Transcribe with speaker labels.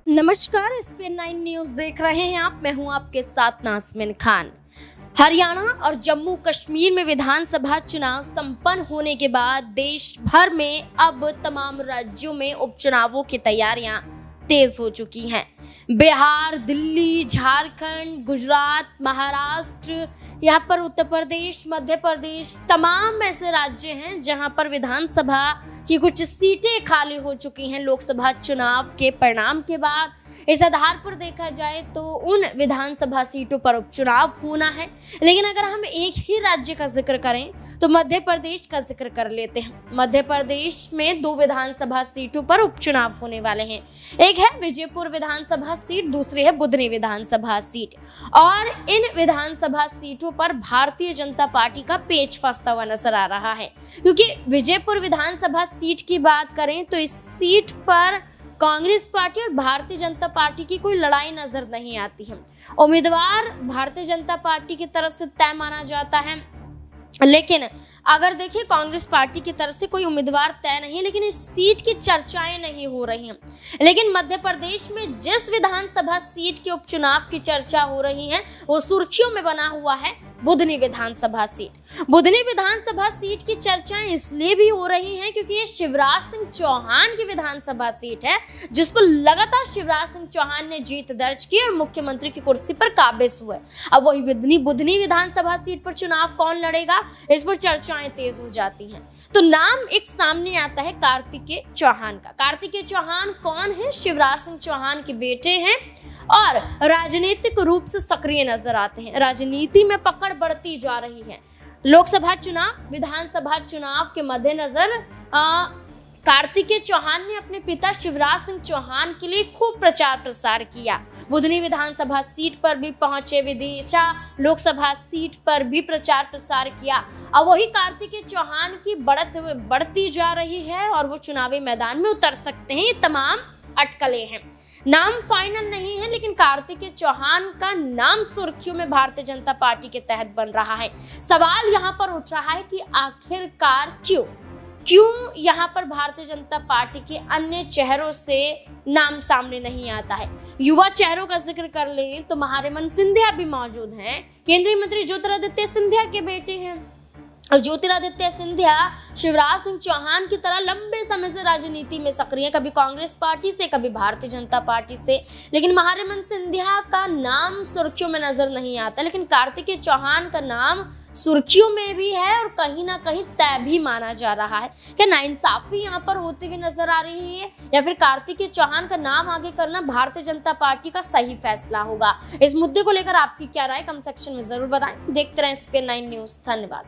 Speaker 1: नमस्कार, SPN9 news देख रहे हैं आप। मैं हूं आपके साथ नाज़मीन खान। हरियाणा और जम्मू कश्मीर में विधानसभा चुनाव संपन्न होने के बाद देश भर में अब तमाम राज्यों में उपचुनावों की तैयारियां तेज हो चुकी हैं। बिहार, दिल्ली, झारखंड, गुजरात, महाराष्ट्र, यहाँ पर उत्तर प्रदेश, मध्य प्रदेश, तमाम ऐसे राज्य हैं जहां पर विधानसभा की कुछ सीटें खाली हो चुकी हैं लोकसभा चुनाव के परिणाम के बाद। इस आधार पर देखा जाए तो उन विधानसभा सीटों पर उपचुनाव होना है। लेकिन अगर हम एक ही राज्य का जिक्र करें तो मध्य प्रदेश का जिक्र कर लेते हैं। मध्य प्रदेश में 2 विधानसभा सीटों पर उपचुनाव होने वाले हैं। एक है विजयपुर विधानसभा सीट, दूसरी है बुधनी विधानसभा सीट। और इन विधानसभा सीटों पर भारतीय जनता पार्टी का पेच फंसता हुआ नजर आ रहा है, क्योंकि विजयपुर विधानसभा सीट की बात करें तो इस सीट पर कांग्रेस पार्टी और भारतीय जनता पार्टी की कोई लड़ाई नजर नहीं आती है। उम्मीदवार भारतीय जनता पार्टी की तरफ से तय माना जाता है, लेकिन अगर देखिए कांग्रेस पार्टी की तरफ से कोई उम्मीदवार तय नहीं है, लेकिन इस सीट की चर्चाएं नहीं हो रही हैं। लेकिन मध्य प्रदेश में जिस विधानसभा सीट के उपचुनाव की चर्चा हो रही है वो सुर्खियों में बना हुआ है बुधनी विधानसभा सीट। बुधनी विधानसभा सीट की चर्चाएं इसलिए भी हो रही हैं क्योंकि ये शिवराज सिंह चौहान की विधानसभा सीट है, जिस पर लगातार शिवराज सिंह चौहान ने जीत दर्ज की और मुख्यमंत्री की कुर्सी पर काबिज हुए। अब वही बुधनी विधानसभा सीट पर चुनाव कौन लड़ेगा, इस पर चर्चाएं तेज हो जाती हैं। तो नाम एक सामने आता है कार्तिकेय चौहान का। कार्तिकेय चौहान कौन है? शिवराज सिंह चौहान के बेटे हैं और राजनीतिक रूप से सक्रिय नजर आते हैं। राजनीति में पकड़ बढ़ती जा रही है। लोकसभा चुनाव, विधानसभा चुनाव के मद्देनजर कार्तिकेय चौहान ने अपने पिता शिवराज सिंह चौहान के लिए खूब प्रचार प्रसार किया। बुधनी विधानसभा सीट पर भी पहुंचे, विदिशा लोकसभा सीट पर भी प्रचार प्रसार किया। अब वही कार्तिकेय चौहान की बढ़त बढ़ती जा रही है और वो चुनावी मैदान में उतर सकते हैं। ये तमाम अटकलें हैं। नाम फाइनल नहीं है, लेकिन कार्तिकेय चौहान का नाम सुर्खियों में भारतीय जनता पार्टी के तहत बन रहा है। सवाल यहाँ पर उठ रहा है कि आखिरकार क्यों यहाँ पर भारतीय जनता पार्टी के अन्य चेहरों से नाम सामने नहीं आता है। युवा चेहरों का जिक्र कर लें तो महारेमन सिंधिया भी मौजूद हैं। केंद्रीय मंत्री ज्योतिरादित्य सिंधिया के बेटे हैं और ज्योतिरादित्य सिंधिया शिवराज सिंह चौहान की तरह लंबे समय से राजनीति में सक्रिय, कभी कांग्रेस पार्टी से, कभी भारतीय जनता पार्टी से। लेकिन महारेमन सिंधिया का नाम सुर्खियों में नजर नहीं आता, लेकिन कार्तिकेय चौहान का नाम सुर्खियों में भी है और कहीं ना कहीं तय भी माना जा रहा है। क्या नाइंसाफी यहाँ पर होती हुई नजर आ रही है या फिर कार्तिकेय चौहान का नाम आगे करना भारतीय जनता पार्टी का सही फैसला होगा? इस मुद्दे को लेकर आपकी क्या राय, कमेंट सेक्शन में जरूर बताएं। देखते रहें SPN9 न्यूज। धन्यवाद।